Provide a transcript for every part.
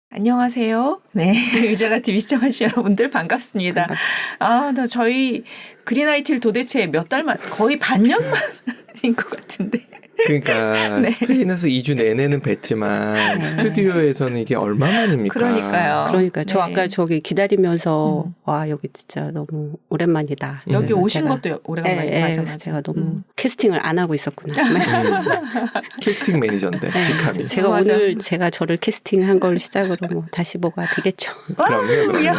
안녕하세요. 네. 의자라 TV 시청하시는 여러분들 반갑습니다. 저희 그린아이티를 도대체 몇 달 만, 거의 반년 만인 것 같은데. 그러니까 네. 스페인에서 2주 내내는 뵀지만 스튜디오에서는 이게 얼마만입니까? 그러니까요. 저 네. 아까 저기 기다리면서 와 여기 진짜 너무 오랜만이다. 여기 오신 제가, 것도 오래간만에 맞아. 제가 너무 캐스팅을 안 하고 있었구나. 캐스팅 매니저인데 직함이. 제가 맞아. 오늘 제가 저를 캐스팅한 걸 시작으로 뭐 다시 뭐가 되겠죠. 그럼요. 네.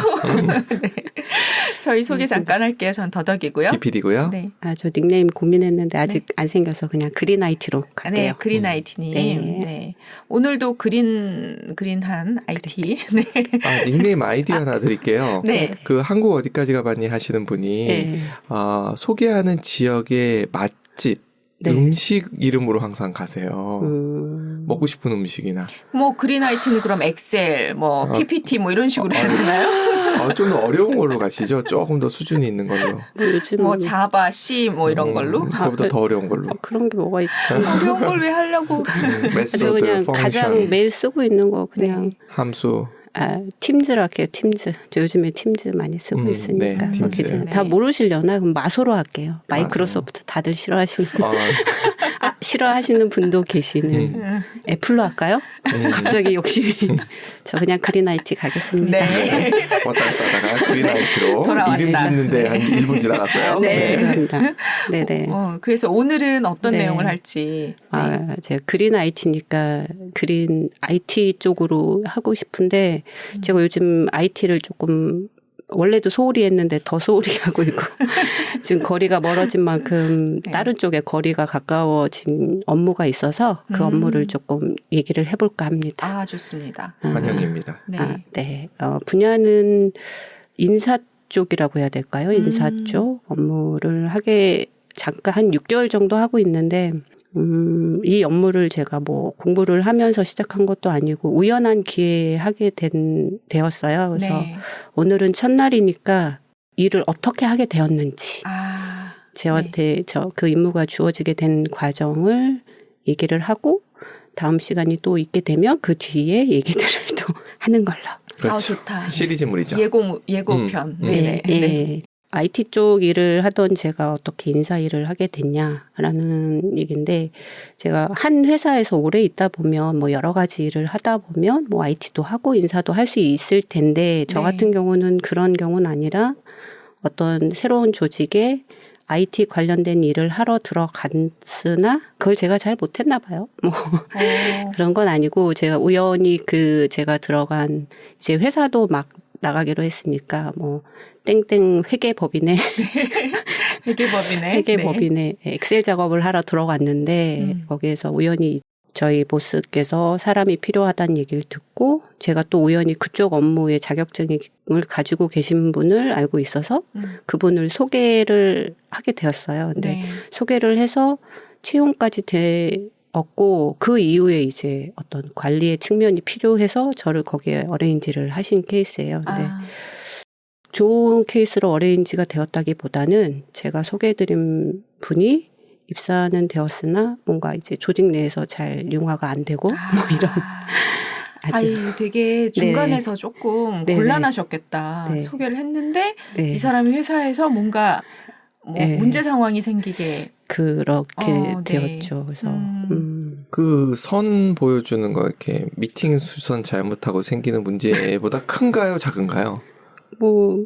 저희 소개 잠깐 할게요. 전 더덕이고요. DPD고요. 네. 저 닉네임 고민했는데 아직 안 생겨서 그냥 그린아이티로 갈게요. 네, 그린아이티님. 네. 네. 오늘도 그린한 IT. 네. 닉네임 아이디 하나 드릴게요. 네. 그 한국 어디까지 가봤니 하시는 분이 소개하는 지역의 맛집, 네. 음식 이름으로 항상 가세요. 먹고 싶은 음식이나. 뭐 그린아이티는 그럼 엑셀, 뭐 PPT 뭐 이런 식으로 해야 되나요? 좀 더 어려운 걸로 가시죠. 조금 더 수준이 있는 걸로. 요즘 뭐 자바, C 뭐 이런 걸로? 그거보다 더 어려운 걸로. 그런 게 뭐가 있지? 어려운 걸 왜 하려고? 저 메소드, 그냥 가장 펑션, 매일 쓰고 있는 거 그냥 함수. 팀즈로 할게요. 팀즈. 저 요즘에 팀즈 많이 쓰고 있으니까. 네, 팀즈. 거기 다 모르시려나? 그럼 마소로 할게요. 마소. 마이크로소프트 다들 싫어하시는 싫어하시는 분도 계시는 애플로 할까요? 갑자기 욕심이. 저 그냥 그린아이티 가겠습니다. 네. 왔다 갔다 하다가 그린아이티로 돌아왔다. 이름 짓는데 한 1분 지나갔어요. 네. 죄송합니다. 네네. 그래서 오늘은 어떤 네. 내용을 할지. 네. 제가 그린 IT니까 그린 IT 쪽으로 하고 싶은데 제가 요즘 IT를 조금 원래도 소홀히 했는데 더 소홀히 하고 있고 지금 거리가 멀어진 만큼 네. 다른 쪽에 거리가 가까워진 업무가 있어서 그 업무를 조금 얘기를 해볼까 합니다. 좋습니다. 환영입니다. 네. 네. 분야는 인사 쪽이라고 해야 될까요? 인사 쪽 업무를 잠깐 한 6개월 정도 하고 있는데 이 업무를 제가 뭐 공부를 하면서 시작한 것도 아니고 우연한 기회에 하게 되었어요. 그래서 네. 오늘은 첫날이니까 일을 어떻게 하게 되었는지 저한테 그 임무가 주어지게 된 과정을 얘기를 하고 다음 시간이 또 있게 되면 그 뒤에 얘기들을 또 하는 걸로. 그렇죠. 좋다. 시리즈물이죠. 예고편. 네네. 네. IT 쪽 일을 하던 제가 어떻게 인사 일을 하게 됐냐라는 얘기인데 제가 한 회사에서 오래 있다 보면 뭐 여러 가지 일을 하다 보면 뭐 IT도 하고 인사도 할 수 있을 텐데 저 같은 경우는 그런 경우는 아니라 어떤 새로운 조직에 IT 관련된 일을 하러 들어갔으나 그걸 제가 잘 못했나 봐요. 뭐 그런 건 아니고 제가 우연히 제가 들어간 이제 회사도 막 나가기로 했으니까 뭐 땡땡 회계법인에 회계법인에 엑셀 작업을 하러 들어갔는데 거기에서 우연히 저희 보스께서 사람이 필요하다는 얘기를 듣고 제가 또 우연히 그쪽 업무의 자격증을 가지고 계신 분을 알고 있어서 그분을 소개를 하게 되었어요. 근데 소개를 해서 채용까지 되었고 그 이후에 이제 어떤 관리의 측면이 필요해서 저를 거기에 어레인지를 하신 케이스예요. 근데 좋은 케이스로 어레인지가 되었다기보다는 제가 소개해드린 분이 입사는 되었으나 뭔가 이제 조직 내에서 잘 융화가 안 되고 뭐 이런 되게 중간에서 조금 곤란하셨겠다. 네. 소개를 했는데 이 사람이 회사에서 뭔가 문제 상황이 생기게 그렇게 되었죠. 그래서 그 선 보여주는 거 이렇게 미팅 수선 잘못하고 생기는 문제보다 큰가요, 작은가요? 뭐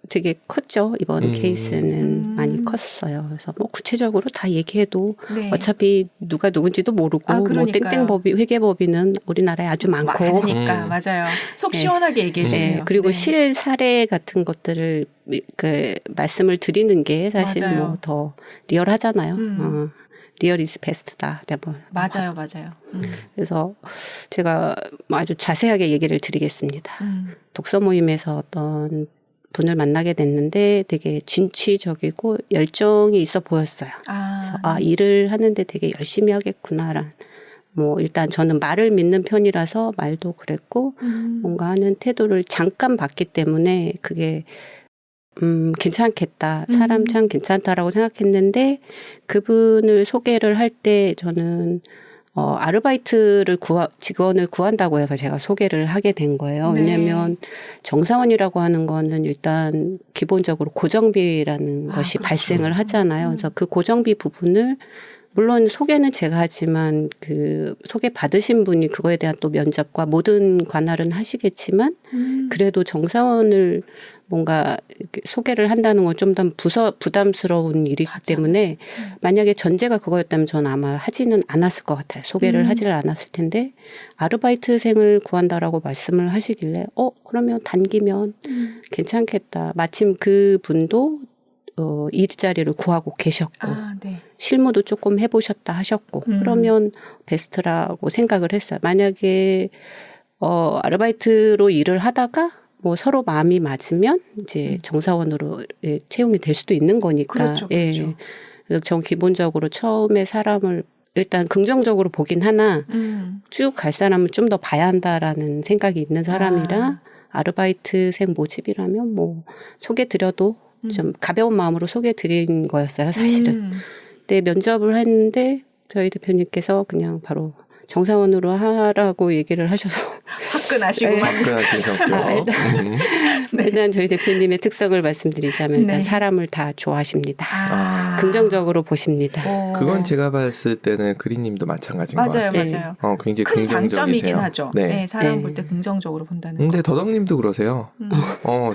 되게 컸죠. 이번 케이스는 많이 컸어요. 그래서 뭐 구체적으로 다 얘기해도 어차피 누가 누군지도 모르고 뭐 땡땡법이 회계법인은 우리나라에 아주 많고 많으니까 맞아요. 속 시원하게 얘기해 주세요. 그리고 실 사례 같은 것들을 말씀을 드리는 게 사실 맞아요. 뭐 더 리얼하잖아요. 리얼 이즈 베스트다. 맞아요. 그래서 제가 아주 자세하게 얘기를 드리겠습니다. 독서 모임에서 어떤 분을 만나게 됐는데 되게 진취적이고 열정이 있어 보였어요. 그래서 일을 하는데 되게 열심히 하겠구나라는 뭐 일단 저는 말을 믿는 편이라서 말도 그랬고 뭔가 하는 태도를 잠깐 봤기 때문에 그게 괜찮겠다. 사람 참 괜찮다라고 생각했는데 그분을 소개를 할 때 저는 아르바이트를 직원을 구한다고 해서 제가 소개를 하게 된 거예요. 네. 왜냐하면 정사원이라고 하는 거는 일단 기본적으로 고정비라는 것이 그렇죠. 발생을 하잖아요. 그래서 그 고정비 부분을 물론 소개는 제가 하지만 그 소개 받으신 분이 그거에 대한 또 면접과 모든 관할은 하시겠지만 그래도 정사원을 뭔가 이렇게 소개를 한다는 건 좀 더 부담스러운 일이기 때문에 만약에 전제가 그거였다면 저는 아마 하지는 않았을 것 같아요. 소개를 하지를 않았을 텐데 아르바이트생을 구한다라고 말씀을 하시길래 그러면 단기면 괜찮겠다. 마침 그 분도 일자리를 구하고 계셨고 네. 실무도 조금 해보셨다 하셨고 그러면 베스트라고 생각을 했어요. 만약에 아르바이트로 일을 하다가 뭐 서로 마음이 맞으면 이제 정사원으로 채용이 될 수도 있는 거니까. 그렇죠, 그렇죠. 예. 그래서 전 기본적으로 처음에 사람을 일단 긍정적으로 보긴 하나 쭉 갈 사람을 좀 더 봐야 한다라는 생각이 있는 사람이라 아르바이트생 모집이라면 뭐 소개 드려도 좀 가벼운 마음으로 소개 드린 거였어요, 사실은. 근데 면접을 했는데 저희 대표님께서 그냥 바로 정사원으로 하라고 얘기를 하셔서 화끈하시구만. 화끈하신 성격. 일단 저희 대표님의 특성을 말씀드리자면 일단 네. 사람을 다 좋아하십니다. 긍정적으로 긍정적으로 보십니다. 그건 제가 봤을 때는 그리님도 마찬가지인 것 맞아요, 같아요. 맞아요. 굉장히 큰 긍정적이세요. 장점이긴 하죠. 네. 네, 사람 네. 볼 때 긍정적으로 본다는 거. 근데 더덕님도 그러세요.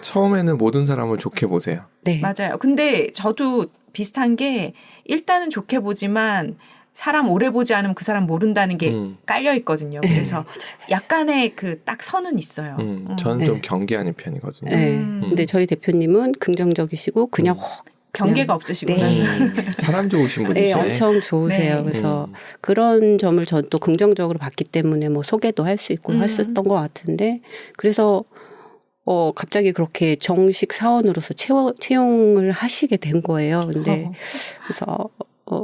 처음에는 모든 사람을 좋게 보세요. 네. 맞아요. 근데 저도 비슷한 게 일단은 좋게 보지만 사람 오래 보지 않으면 그 사람 모른다는 게 깔려 있거든요. 그래서 약간의 그 딱 선은 있어요. 저는 좀 경계하는 편이거든요. 네. 근데 저희 대표님은 긍정적이시고 그냥 경계가 없으시구나. 네. 사람 좋으신 네, 분이시네. 엄청 좋으세요. 네. 그래서 그런 점을 전 또 긍정적으로 봤기 때문에 뭐 소개도 할 수 있고 했었던 것 같은데 그래서 갑자기 그렇게 정식 사원으로서 채용을 하시게 된 거예요. 근데 그래서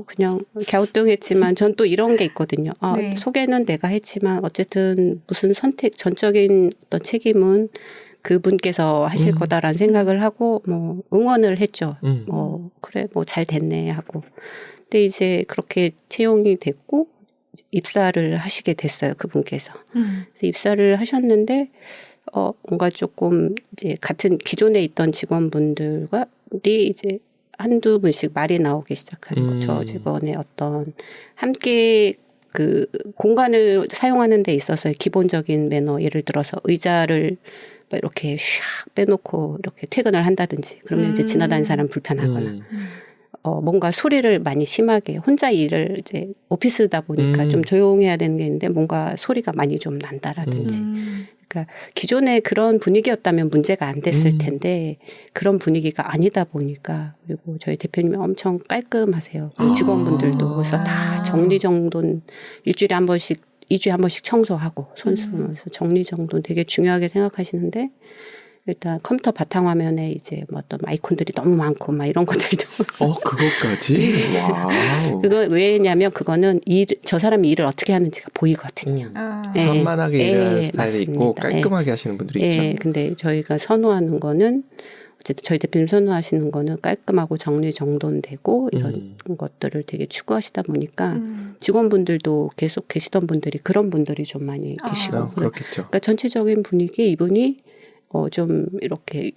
그냥 갸우뚱했지만 전 또 이런 게 있거든요. 네. 소개는 내가 했지만 어쨌든 무슨 전적인 어떤 책임은 그분께서 하실 거다라는 생각을 하고 뭐 응원을 했죠. 그래 뭐 잘 됐네 하고. 근데 이제 그렇게 채용이 됐고 입사를 하시게 됐어요. 그분께서. 그래서 입사를 하셨는데 뭔가 조금 이제 같은 기존에 있던 직원분들과 이제 한두 분씩 말이 나오기 시작하는 거죠. 저 직원의 어떤 함께 그 공간을 사용하는 데 있어서의 기본적인 매너, 예를 들어서 의자를 이렇게 샥 빼놓고 이렇게 퇴근을 한다든지 그러면 이제 지나다니는 사람 불편하거나 뭔가 소리를 많이 심하게 혼자 일을 이제 오피스다 보니까 좀 조용해야 되는 게 있는데 뭔가 소리가 많이 좀 난다라든지 그러니까 기존에 그런 분위기였다면 문제가 안 됐을 텐데 그런 분위기가 아니다 보니까 그리고 저희 대표님이 엄청 깔끔하세요. 직원분들도 그래서 다 정리정돈 일주일에 한 번씩 2주에 한 번씩 청소하고 손수면서 정리정돈 되게 중요하게 생각하시는데 일단 컴퓨터 바탕화면에 이제 뭐 어떤 아이콘들이 너무 많고 막 이런 것들도 그것까지? 와우. 그거 왜냐면 그거는 저 사람이 일을 어떻게 하는지가 보이거든요. 네. 산만하게 일하는 스타일이 맞습니다. 있고 깔끔하게 하시는 분들이 있죠. 네, 근데 저희가 선호하는 거는 어쨌든 저희 대표님 선호하시는 거는 깔끔하고 정리정돈되고 이런 것들을 되게 추구하시다 보니까 직원분들도 계속 계시던 분들이 그런 분들이 좀 많이 계시고 그렇겠죠. 그러니까 전체적인 분위기 이분이 좀 이렇게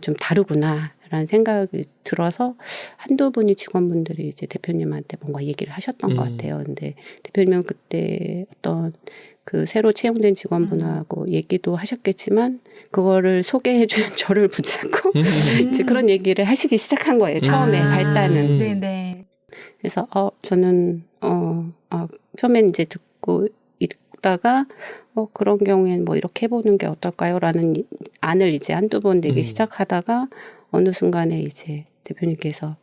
좀 다르구나라는 생각이 들어서 한두 분이 직원분들이 이제 대표님한테 뭔가 얘기를 하셨던 것 같아요. 근데 대표님은 그때 어떤 그 새로 채용된 직원분하고 얘기도 하셨겠지만 그거를 소개해주는 저를 붙잡고 이제 그런 얘기를 하시기 시작한 거예요. 처음에 발단은. 네네. 그래서 저는 처음엔 이제 듣다가 그런 경우에는 뭐 이렇게 해보는 게 어떨까요?라는 안을 이제 한두 번 내기 시작하다가 어느 순간에 이제 대표님께서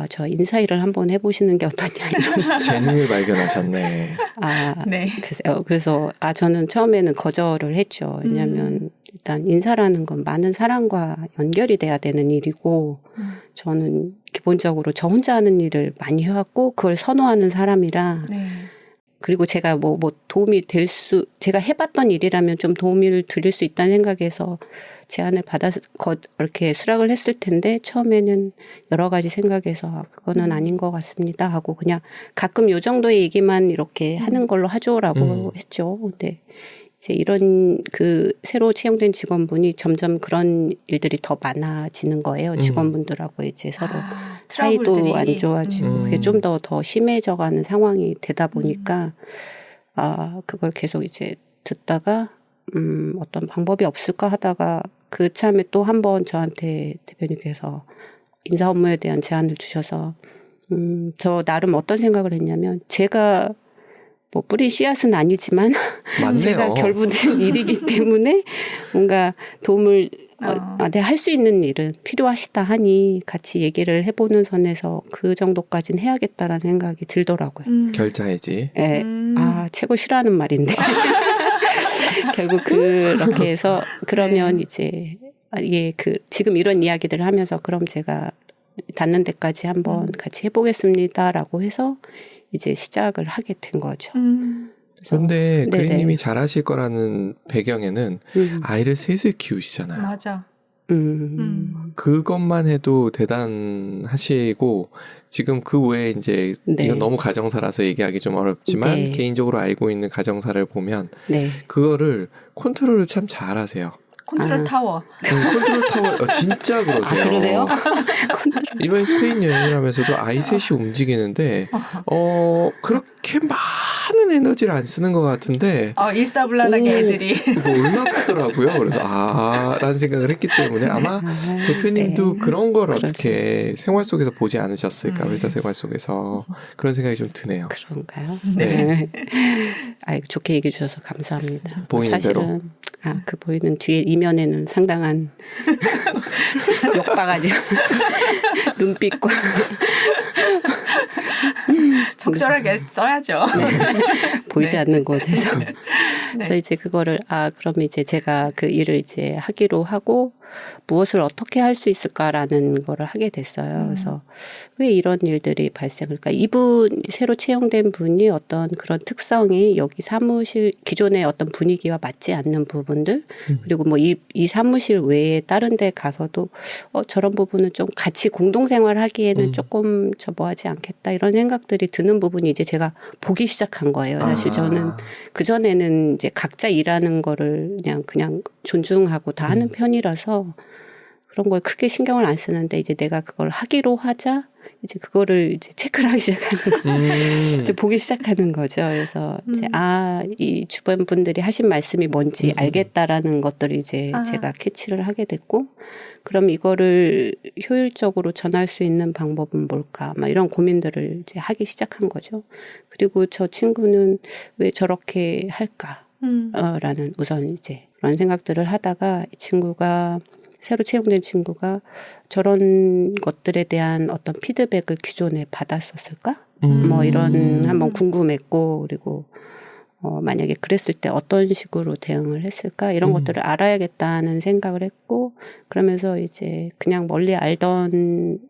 저 인사일을 한번 해보시는 게 어떠냐 이런 재능을 발견하셨네. 네. 그래서 저는 처음에는 거절을 했죠. 왜냐하면 일단 인사라는 건 많은 사람과 연결이 돼야 되는 일이고 저는 기본적으로 저 혼자 하는 일을 많이 해왔고 그걸 선호하는 사람이라 네. 그리고 제가 뭐 도움이 제가 해봤던 일이라면 좀 도움을 드릴 수 있다는 생각에서 제안을 받아서 이렇게 수락을 했을 텐데 처음에는 여러 가지 생각해서 그거는 아닌 것 같습니다 하고 그냥 가끔 요 정도의 얘기만 이렇게 하는 걸로 하죠라고 했죠. 근데 이제 이런 새로 채용된 직원분이 점점 그런 일들이 더 많아지는 거예요. 직원분들하고 이제 서로 사이도 안 좋아지고 그게 좀 더 심해져가는 상황이 되다 보니까 그걸 계속 이제 듣다가 어떤 방법이 없을까 하다가 그 참에 또 한 번 저한테 대표님께서 인사 업무에 대한 제안을 주셔서 저 나름 어떤 생각을 했냐면 제가 뭐 뿌린 씨앗은 아니지만 제가 결부된 일이기 때문에 뭔가 도움을 내가 할 수 있는 일은 필요하시다 하니 같이 얘기를 해보는 선에서 그 정도까지는 해야겠다라는 생각이 들더라고요. 결자해지. 네. 최고 싫어하는 말인데 결국 그렇게 해서 그러면 이제 지금 이런 이야기들을 하면서 그럼 제가 닿는 데까지 한번 같이 해보겠습니다라고 해서 이제 시작을 하게 된 거죠. 그런데 그린님이 잘하실 거라는 배경에는 아이를 셋을 키우시잖아요. 맞아. 그것만 해도 대단하시고 지금 그 외에 이제 이건 너무 가정사라서 얘기하기 좀 어렵지만 개인적으로 알고 있는 가정사를 보면 그거를 컨트롤을 참 잘하세요. 컨트롤 타워. 컨트롤 타워 진짜 그러세요. 그러세요? 이번 스페인 여행을 하면서도 아이 셋이 움직이는데 그렇게 많은 에너지를 안 쓰는 것 같은데 일사불란하게 애들이 놀랍더라고요. 그래서 라는 생각을 했기 때문에 아마 대표님도 그런 걸 어떻게 생활 속에서 보지 않으셨을까. 회사 생활 속에서 그런 생각이 좀 드네요. 그런가요? 네. 좋게 얘기해 주셔서 감사합니다. 보이는 사실은 대로. 그 보이는 뒤에 이면에는 상당한 욕바가지 눈빛과 적절하게 써야죠. 보이지 않는 곳에서. 그래서 이제 그거를 그럼 이제 제가 그 일을 이제 하기로 하고 무엇을 어떻게 할 수 있을까라는 거를 하게 됐어요. 그래서 왜 이런 일들이 발생할까? 이분 새로 채용된 분이 어떤 그런 특성이 여기 사무실 기존의 어떤 분위기와 맞지 않는 부분들 그리고 뭐 이 사무실 외에 다른 데 가서도 저런 부분은 좀 같이 공동생활하기에는 조금 뭐하지 않겠다 이런 생각들이 드는 부분이 이제 제가 보기 시작한 거예요. 사실 저는 그전에는 이제 각자 일하는 거를 그냥 존중하고 다 하는 편이라서 그런 걸 크게 신경을 안 쓰는데 이제 내가 그걸 하기로 하자 이제 그거를 이제 체크를 하기 시작하는 거, 이제 보기 시작하는 거죠. 그래서 이제 이 주변 분들이 하신 말씀이 뭔지 알겠다라는 것들을 이제 제가 캐치를 하게 됐고, 그럼 이거를 효율적으로 전할 수 있는 방법은 뭘까? 막 이런 고민들을 이제 하기 시작한 거죠. 그리고 저 친구는 왜 저렇게 할까? 라는 우선 이제 그런 생각들을 하다가 이 친구가 새로 채용된 친구가 저런 것들에 대한 어떤 피드백을 기존에 받았었을까? 뭐 이런 한번 궁금했고, 그리고 만약에 그랬을 때 어떤 식으로 대응을 했을까? 이런 것들을 알아야겠다는 생각을 했고, 그러면서 이제 그냥 멀리 알던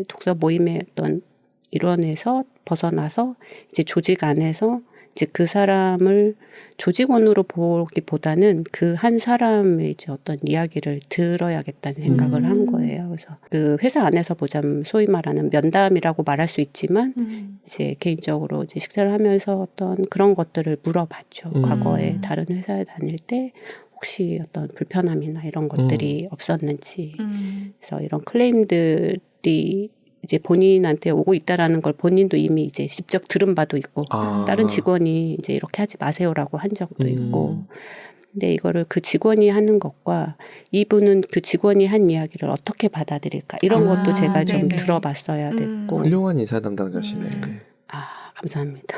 독서 모임의 어떤 일원에서 벗어나서 이제 조직 안에서 이제 그 사람을 조직원으로 보기보다는 그 한 사람의 이제 어떤 이야기를 들어야겠다는 생각을 한 거예요. 그래서 그 회사 안에서 보자면 소위 말하는 면담이라고 말할 수 있지만 이제 개인적으로 이제 식사를 하면서 어떤 그런 것들을 물어봤죠. 과거에 다른 회사에 다닐 때 혹시 어떤 불편함이나 이런 것들이 없었는지. 그래서 이런 클레임들이 이제 본인한테 오고 있다라는 걸 본인도 이미 이제 직접 들은 바도 있고 다른 직원이 이제 이렇게 하지 마세요라고 한 적도 있고, 근데 이거를 그 직원이 하는 것과 이분은 그 직원이 한 이야기를 어떻게 받아들일까 이런 것도 제가 좀 들어봤어야 됐고. 훌륭한 인사 담당자시네. 감사합니다.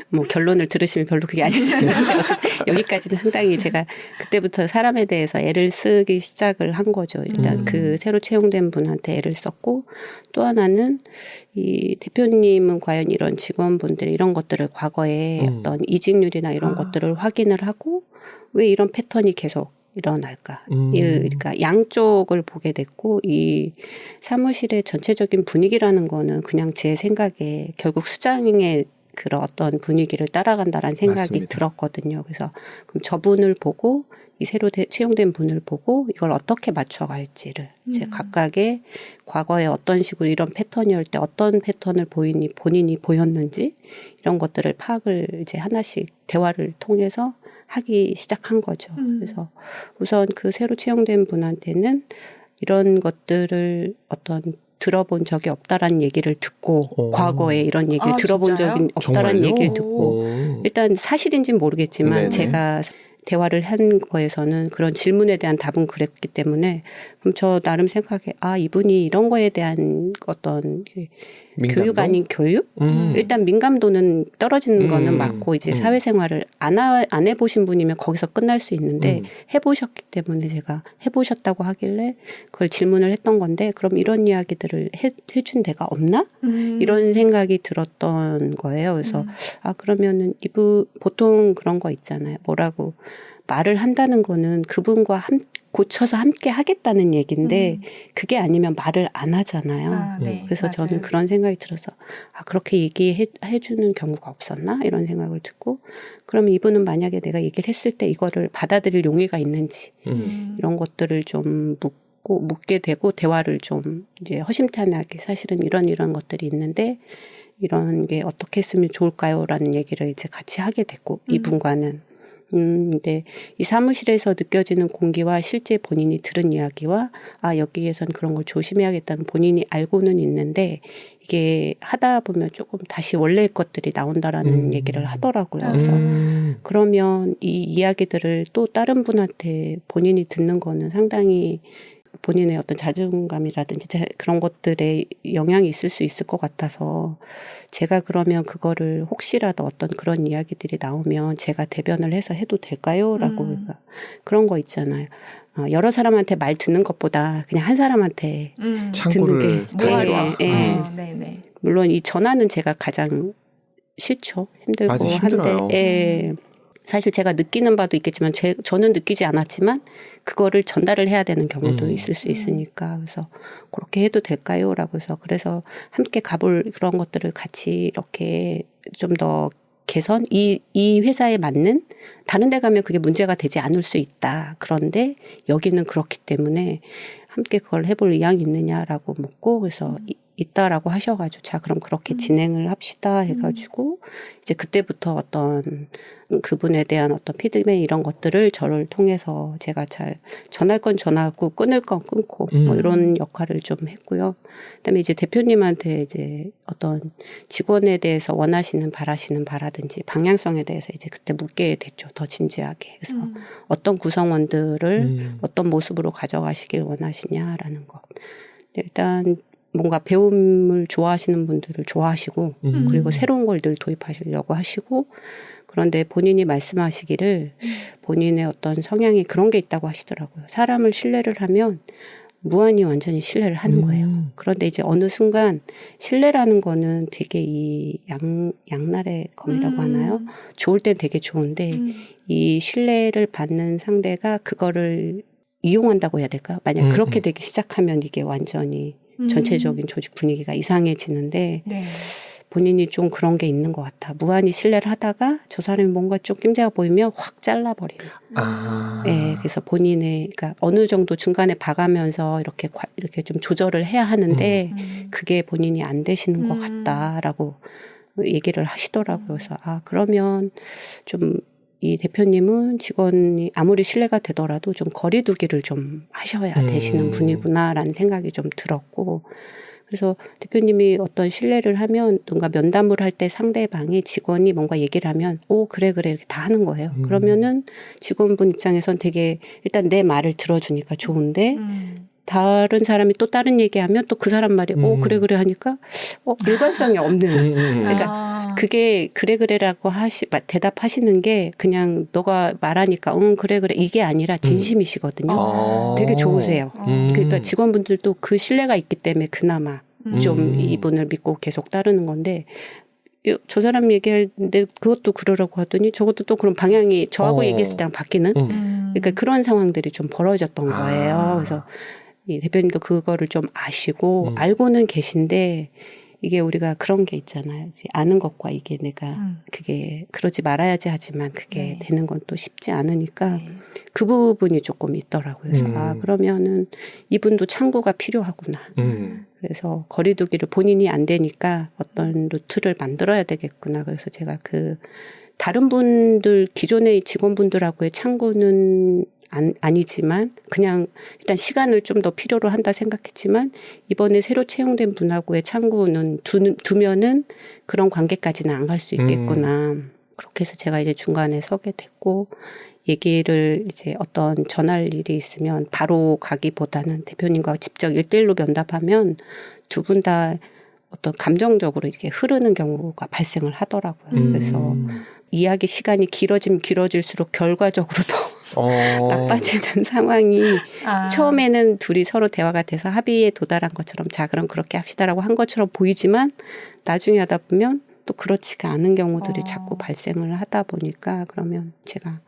뭐 결론을 들으시면 별로 그게 아니잖아요. 여기까지는 상당히 제가 그때부터 사람에 대해서 애를 쓰기 시작을 한 거죠. 일단 그 새로 채용된 분한테 애를 썼고, 또 하나는 이 대표님은 과연 이런 직원분들 이런 것들을 과거에 어떤 이직률이나 이런 것들을 확인을 하고 왜 이런 패턴이 계속 일어날까. 그러니까 양쪽을 보게 됐고, 이 사무실의 전체적인 분위기라는 거는 그냥 제 생각에 결국 수장의 그런 어떤 분위기를 따라간다라는 생각이 맞습니다. 들었거든요. 그래서 그럼 저분을 보고 이 새로 채용된 분을 보고 이걸 어떻게 맞춰갈지를 이제 각각의 과거에 어떤 식으로 이런 패턴이었을 때 어떤 패턴을 본인이 보였는지 이런 것들을 파악을 이제 하나씩 대화를 통해서 하기 시작한 거죠. 그래서 우선 그 새로 채용된 분한테는 이런 것들을 어떤 들어본 적이 없다라는 얘기를 듣고 과거에 이런 얘기를 들어본 적이 없다라는 얘기를 듣고 일단 사실인지는 모르겠지만 네네. 제가 대화를 한 거에서는 그런 질문에 대한 답은 그랬기 때문에 그럼 저 나름 생각해 이분이 이런 거에 대한 어떤 민감도? 교육 아닌 교육? 일단 민감도는 떨어지는 거는 맞고 이제 사회생활을 안 해보신 분이면 거기서 끝날 수 있는데 해보셨기 때문에 제가 해보셨다고 하길래 그걸 질문을 했던 건데 그럼 이런 이야기들을 해준 데가 없나? 이런 생각이 들었던 거예요. 그래서 그러면은 보통 그런 거 있잖아요. 뭐라고 말을 한다는 거는 그분과 고쳐서 함께 하겠다는 얘기인데 그게 아니면 말을 안 하잖아요. 네, 그래서 맞아요. 저는 그런 생각이 들어서 그렇게 얘기해 주는 경우가 없었나? 이런 생각을 듣고 그러면 이분은 만약에 내가 얘기를 했을 때 이거를 받아들일 용의가 있는지 이런 것들을 좀 묻게 되고 대화를 좀 이제 허심탄회하게 사실은 이런 것들이 있는데 이런 게 어떻게 했으면 좋을까요? 라는 얘기를 이제 같이 하게 됐고 이분과는 근데 이 사무실에서 느껴지는 공기와 실제 본인이 들은 이야기와 여기에선 그런 걸 조심해야겠다는 본인이 알고는 있는데 이게 하다 보면 조금 다시 원래의 것들이 나온다라는 얘기를 하더라고요. 그래서 그러면 이 이야기들을 또 다른 분한테 본인이 듣는 거는 상당히 본인의 어떤 자존감이라든지 그런 것들에 영향이 있을 수 있을 것 같아서 제가 그러면 그거를 혹시라도 어떤 그런 이야기들이 나오면 제가 대변을 해서 해도 될까요? 라고 그런 거 있잖아요. 여러 사람한테 말 듣는 것보다 그냥 한 사람한테 창구를 모아서. 네네. 물론 이 전화는 제가 가장 싫죠. 힘들고 한데 사실 제가 느끼는 바도 있겠지만 저는 느끼지 않았지만 그거를 전달을 해야 되는 경우도 있을 수 있으니까 그래서 그렇게 해도 될까요? 라고 해서 그래서 함께 가볼 그런 것들을 같이 이렇게 좀 더 개선 이 회사에 맞는 다른 데 가면 그게 문제가 되지 않을 수 있다. 그런데 여기는 그렇기 때문에 함께 그걸 해볼 의향이 있느냐라고 묻고 그래서 있다라고 하셔가지고 자 그럼 그렇게 진행을 합시다 해가지고 이제 그때부터 어떤 그분에 대한 어떤 피드백 이런 것들을 저를 통해서 제가 잘 전할 건 전하고 끊을 건 끊고 뭐 이런 역할을 좀 했고요. 그다음에 이제 대표님한테 이제 어떤 직원에 대해서 원하시는 바라든지 방향성에 대해서 이제 그때 묻게 됐죠. 더 진지하게. 그래서 어떤 구성원들을 어떤 모습으로 가져가시길 원하시냐라는 것. 일단 뭔가 배움을 좋아하시는 분들을 좋아하시고 그리고 새로운 걸 늘 도입하시려고 하시고 그런데 본인이 말씀하시기를 본인의 어떤 성향이 그런 게 있다고 하시더라고요. 사람을 신뢰를 하면 무한히 완전히 신뢰를 하는 거예요. 그런데 이제 어느 순간 신뢰라는 거는 되게 이 양날의 검이라고 하나요? 좋을 땐 되게 좋은데 이 신뢰를 받는 상대가 그거를 이용한다고 해야 될까요? 만약 그렇게 되기 시작하면 이게 완전히 전체적인 조직 분위기가 이상해지는데 본인이 좀 그런 게 있는 것 같아. 무한히 신뢰를 하다가 저 사람이 뭔가 좀 낌새가 보이면 확 잘라버리는. 네, 그래서 그러니까 어느 정도 중간에 봐가면서 이렇게 좀 조절을 해야 하는데 그게 본인이 안 되시는 것 같다라고 얘기를 하시더라고요. 그래서 그러면 좀 이 대표님은 직원이 아무리 신뢰가 되더라도 좀 거리두기를 좀 하셔야 되시는 분이구나라는 생각이 좀 들었고 그래서 대표님이 어떤 신뢰를 하면 뭔가 면담을 할 때 상대방이 직원이 뭔가 얘기를 하면 그래 이렇게 다 하는 거예요. 그러면은 직원분 입장에선 되게 일단 내 말을 들어주니까 좋은데 다른 사람이 또 다른 얘기하면 또 그 사람 말이 그래 하니까 일관성이 없는 그러니까 그게 그래라고 대답하시는 게 그냥 너가 말하니까 그래 이게 아니라 진심이시거든요. 되게 좋으세요. 그러니까 직원분들도 그 신뢰가 있기 때문에 그나마 좀 이분을 믿고 계속 따르는 건데 저 사람 얘기하는데 그것도 그러라고 하더니 저것도 또 그런 방향이 저하고 얘기했을 때랑 바뀌는 그러니까 그런 상황들이 좀 벌어졌던 거예요. 그래서 이 대표님도 그거를 좀 아시고 알고는 계신데 이게 우리가 그런 게 있잖아요. 아는 것과 이게 내가 그게 그러지 말아야지 하지만 그게 되는 건 또 쉽지 않으니까 그 부분이 조금 있더라고요. 그래서 그러면은 이분도 창구가 필요하구나. 그래서 거리두기를 본인이 안 되니까 어떤 루트를 만들어야 되겠구나. 그래서 제가 다른 분들 기존의 직원분들하고의 창구는 아니지만 그냥 일단 시간을 좀 더 필요로 한다 생각했지만 이번에 새로 채용된 분하고의 창구는 두면은 그런 관계까지는 안 갈 수 있겠구나. 그렇게 해서 제가 이제 중간에 서게 됐고 얘기를 이제 어떤 전할 일이 있으면 바로 가기보다는 대표님과 직접 1대1로 면담하면 두 분 다 어떤 감정적으로 이렇게 흐르는 경우가 발생을 하더라고요. 그래서 이야기 시간이 길어지면 길어질수록 결과적으로 더 나빠지는 상황이 처음에는 둘이 서로 대화가 돼서 합의에 도달한 것처럼 자 그럼 그렇게 합시다라고 한 것처럼 보이지만 나중에 하다 보면 또 그렇지가 않은 경우들이 자꾸 발생을 하다 보니까 그러면 제가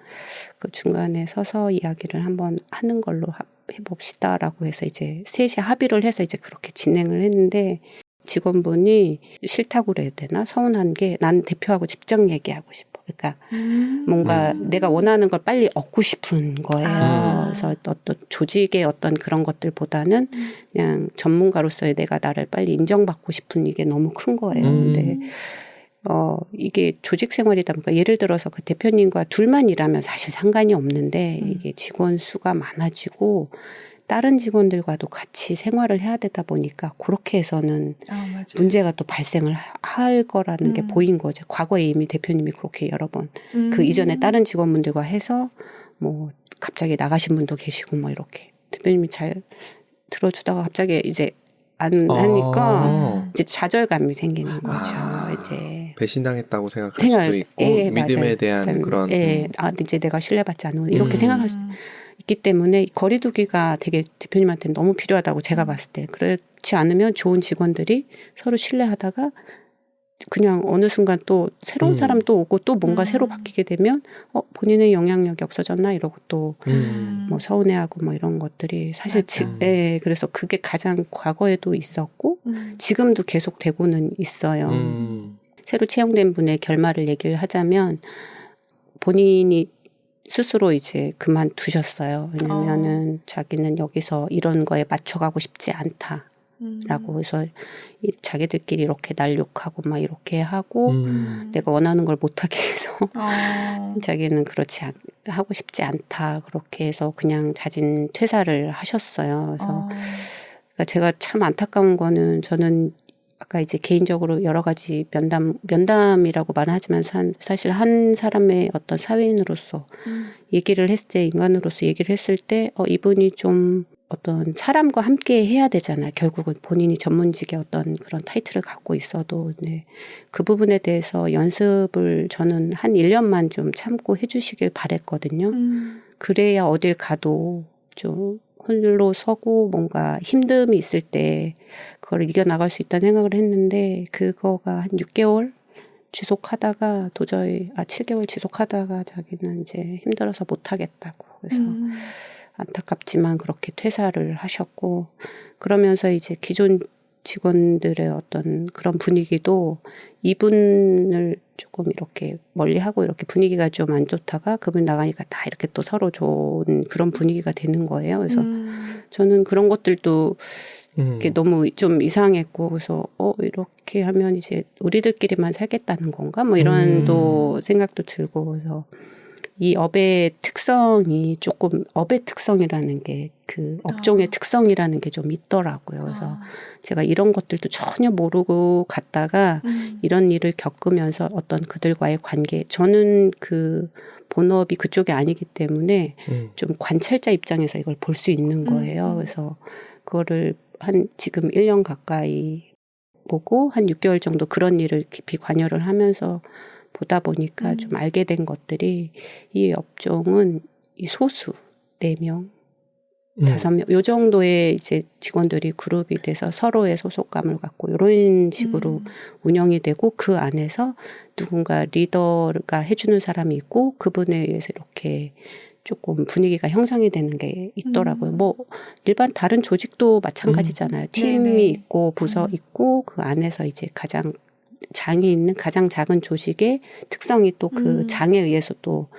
그 중간에 서서 이야기를 한번 하는 걸로 해봅시다라고 해서 이제 셋이 합의를 해서 이제 그렇게 진행을 했는데 직원분이 싫다고 그래야 되나 서운한 게 난 대표하고 직접 얘기하고 싶어. 그러니까 뭔가 내가 원하는 걸 빨리 얻고 싶은 거예요. 그래서 어떤 조직의 어떤 그런 것들보다는 그냥 전문가로서의 내가 나를 빨리 인정받고 싶은 이게 너무 큰 거예요. 근데 이게 조직 생활이다 보니까 예를 들어서 그 대표님과 둘만 일하면 사실 상관이 없는데 이게 직원 수가 많아지고 다른 직원들과도 같이 생활을 해야 되다 보니까 그렇게 해서는 문제가 또 발생을 할 거라는 게 보인 거죠. 과거에 이미 대표님이 그렇게 여러 번 그 이전에 다른 직원분들과 해서 뭐 갑자기 나가신 분도 계시고 뭐 이렇게 대표님이 잘 들어주다가 갑자기 이제 안 하니까 이제 좌절감이 생기는 거죠. 이제 배신당했다고 생각할 수도 있고 믿음에 맞아요. 대한 그런 이제 내가 신뢰받지 않는 이렇게 생각할 수 있기 때문에 거리두기가 되게 대표님한테는 너무 필요하다고 제가 봤을 때 그렇지 않으면 좋은 직원들이 서로 신뢰하다가 그냥 어느 순간 또 새로운 사람 또 오고 또 뭔가 새로 바뀌게 되면 본인의 영향력이 없어졌나 이러고 또 뭐 서운해하고 뭐 이런 것들이 사실 그래서 그게 가장 과거에도 있었고 지금도 계속 되고는 있어요. 새로 채용된 분의 결말을 얘기를 하자면 본인이 스스로 이제 그만두셨어요. 왜냐면은 자기는 여기서 이런 거에 맞춰가고 싶지 않다라고 해서 자기들끼리 이렇게 날욕하고 막 이렇게 하고 내가 원하는 걸 못하게 해서 자기는 그렇지 하고 싶지 않다 그렇게 해서 그냥 자진 퇴사를 하셨어요. 그래서 그러니까 제가 참 안타까운 거는 저는 아까 이제 개인적으로 여러 가지 면담이라고 말하지만 사실 한 사람의 어떤 사회인으로서 얘기를 했을 때 인간으로서 얘기를 했을 때 이분이 좀 어떤 사람과 함께 해야 되잖아요. 결국은 본인이 전문직의 어떤 그런 타이틀을 갖고 있어도 그 부분에 대해서 연습을 저는 한 1년만 좀 참고 해주시길 바랬거든요. 그래야 어딜 가도 좀 홀로 서고 뭔가 힘듦이 있을 때 그걸 이겨나갈 수 있다는 생각을 했는데 그거가 한 6개월 지속하다가 도저히 7개월 지속하다가 자기는 이제 힘들어서 못하겠다고 그래서 안타깝지만 그렇게 퇴사를 하셨고 그러면서 이제 기존 직원들의 어떤 그런 분위기도 이분을 조금 이렇게 멀리하고 이렇게 분위기가 좀 안 좋다가 그분 나가니까 다 이렇게 또 서로 좋은 그런 분위기가 되는 거예요. 그래서 저는 그런 것들도 이게 너무 좀 이상했고 그래서 이렇게 하면 이제 우리들끼리만 살겠다는 건가? 뭐 이런 또 생각도 들고 그래서 이 업의 특성이 조금 업의 특성이라는 게 그 업종의 특성이라는 게 좀 있더라고요. 그래서 제가 이런 것들도 전혀 모르고 갔다가 이런 일을 겪으면서 어떤 그들과의 관계 저는 그 본업이 그쪽이 아니기 때문에 좀 관찰자 입장에서 이걸 볼 수 있는 거예요. 그래서 그거를 한 지금 1년 가까이 보고 한 6개월 정도 그런 일을 깊이 관여를 하면서 보다 보니까 좀 알게 된 것들이 이 업종은 이 소수 4명, 5명 요 정도의 이제 직원들이 그룹이 돼서 서로의 소속감을 갖고 이런 식으로 운영이 되고 그 안에서 누군가 리더가 해주는 사람이 있고 그분에 의해서 이렇게 조금 분위기가 형성이 되는 게 있더라고요. 뭐 일반 다른 조직도 마찬가지잖아요. 팀이 네네. 있고 부서 있고 그 안에서 이제 가장 장이 있는 가장 작은 조직의 특성이 또 그 장에 의해서 또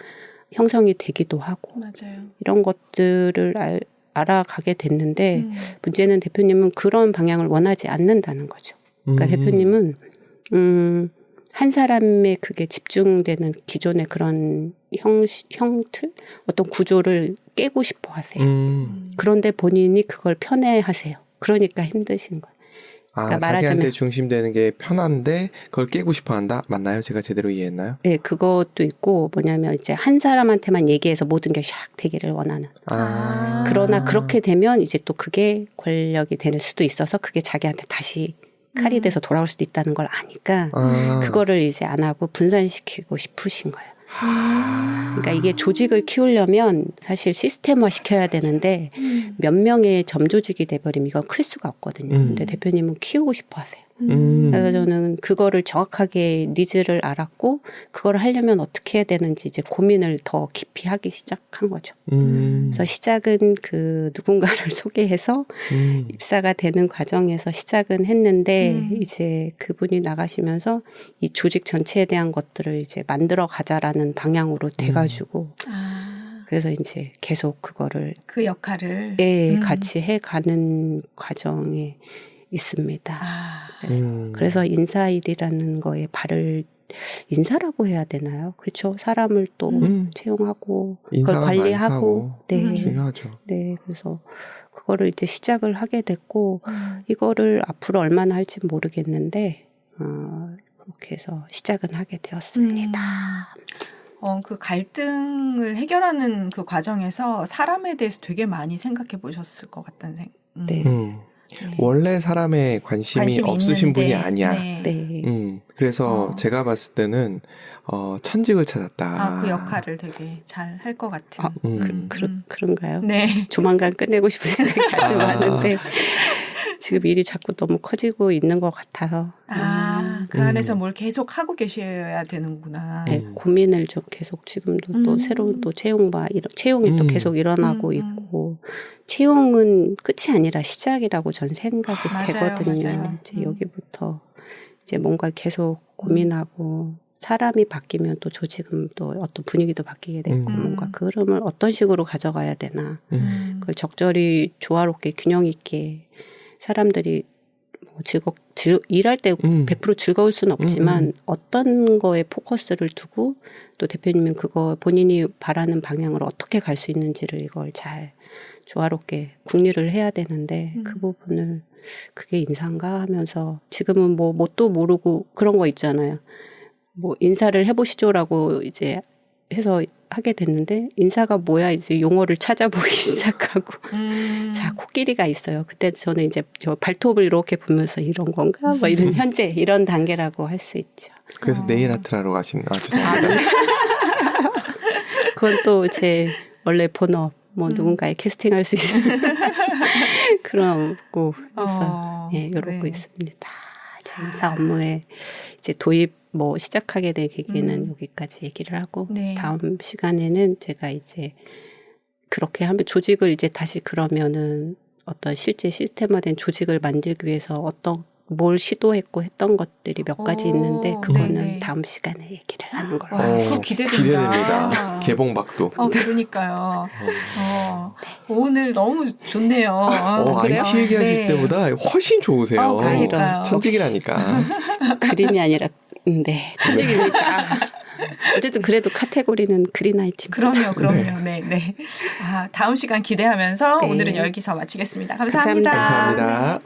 형성이 되기도 하고 맞아요. 이런 것들을 알아가게 됐는데 문제는 대표님은 그런 방향을 원하지 않는다는 거죠. 그러니까 대표님은 한 사람의 그게 집중되는 기존의 그런 형틀 어떤 구조를 깨고 싶어 하세요. 그런데 본인이 그걸 편애하세요. 그러니까 힘드신 거예요. 그러니까 자기한테 중심되는 게 편한데 그걸 깨고 싶어 한다? 맞나요? 제가 제대로 이해했나요? 네, 그것도 있고 뭐냐면 이제 한 사람한테만 얘기해서 모든 게 샥 되기를 원하는. 그러나 그렇게 되면 이제 또 그게 권력이 될 수도 있어서 그게 자기한테 다시 칼이 돼서 돌아올 수도 있다는 걸 아니까 그거를 이제 안 하고 분산시키고 싶으신 거예요. 그러니까 이게 조직을 키우려면 사실 시스템화 시켜야 되는데 몇 명의 점조직이 돼버리면 이건 클 수가 없거든요. 근데 대표님은 키우고 싶어 하세요. 그래서 저는 그거를 정확하게 니즈를 알았고 그걸 하려면 어떻게 해야 되는지 이제 고민을 더 깊이 하기 시작한 거죠. 그래서 시작은 그 누군가를 소개해서 입사가 되는 과정에서 시작은 했는데 이제 그분이 나가시면서 이 조직 전체에 대한 것들을 이제 만들어 가자라는 방향으로 돼가지고 그래서 이제 계속 그거를 그 역할을 같이 해가는 과정에 있습니다. 그래서 인사일이라는 거에 발을 인사라고 해야 되나요? 그렇죠. 사람을 또 채용하고 그걸 관리하고 네. 중요하죠. 네, 그래서 그거를 이제 시작을 하게 됐고 이거를 앞으로 얼마나 할지 모르겠는데 그렇게 해서 시작은 하게 되었습니다. 그 갈등을 해결하는 그 과정에서 사람에 대해서 되게 많이 생각해 보셨을 것 같다는 생각. 네. 원래 사람에 관심이 없으신 있는데, 분이 아니야. 네. 그래서 제가 봤을 때는 천직을 찾았다. 그 역할을 되게 잘 할 것 같은. 그런가요? 네. 조만간 끝내고 싶은 생각이 아주 많은데 지금 일이 자꾸 너무 커지고 있는 것 같아서. 그 안에서 뭘 계속 하고 계셔야 되는구나. 네, 고민을 좀 계속 지금도 또 새로운 또 채용이 또 계속 일어나고 있고 채용은 끝이 아니라 시작이라고 전 생각이 되거든요. 맞아요. 이제 여기부터 이제 뭔가 계속 고민하고 사람이 바뀌면 또 조직은 또 어떤 분위기도 바뀌게 되고 뭔가 그 흐름을 어떤 식으로 가져가야 되나 그걸 적절히 조화롭게 균형 있게 사람들이 일할 때 100% 즐거울 수는 없지만 어떤 거에 포커스를 두고 또 대표님은 그거 본인이 바라는 방향으로 어떻게 갈 수 있는지를 이걸 잘 조화롭게 궁리를 해야 되는데 그 부분을 그게 인사인가 하면서 지금은 뭐 뭣도 모르고 그런 거 있잖아요. 뭐 인사를 해보시죠라고 이제 해서 하게 됐는데 인사가 뭐야 이제 용어를 찾아보기 시작하고 자 코끼리가 있어요. 그때 저는 이제 저 발톱을 이렇게 보면서 이런 건가 뭐 이런 현재 이런 단계라고 할 수 있죠. 그래서 네일 아트라러 가시는 죄송합니다. 그건 또 제 원래 본업 뭐 누군가에 캐스팅할 수 있는 그런 거 해서 이러고 있습니다. 제 인사 업무에 이제 도입 뭐 시작하게 된 계기는 여기까지 얘기를 하고 다음 시간에는 제가 이제 그렇게 하면 조직을 이제 다시 그러면은 어떤 실제 시스템화된 조직을 만들기 위해서 뭘 시도했고 했던 것들이 몇 가지 있는데 그거는 다음 시간에 얘기를 하는 걸로 하겠습니다. 기대됩니다. 개봉박도. 그러니까요. 오늘 너무 좋네요. IT 얘기하실 때보다 훨씬 좋으세요. 천직이라니까. 그린이 아니라 네, 천직입니까? 어쨌든 그래도 카테고리는 그린 IT. 그럼요. 네. 다음 시간 기대하면서 오늘은 여기서 마치겠습니다. 감사합니다. 감사합니다.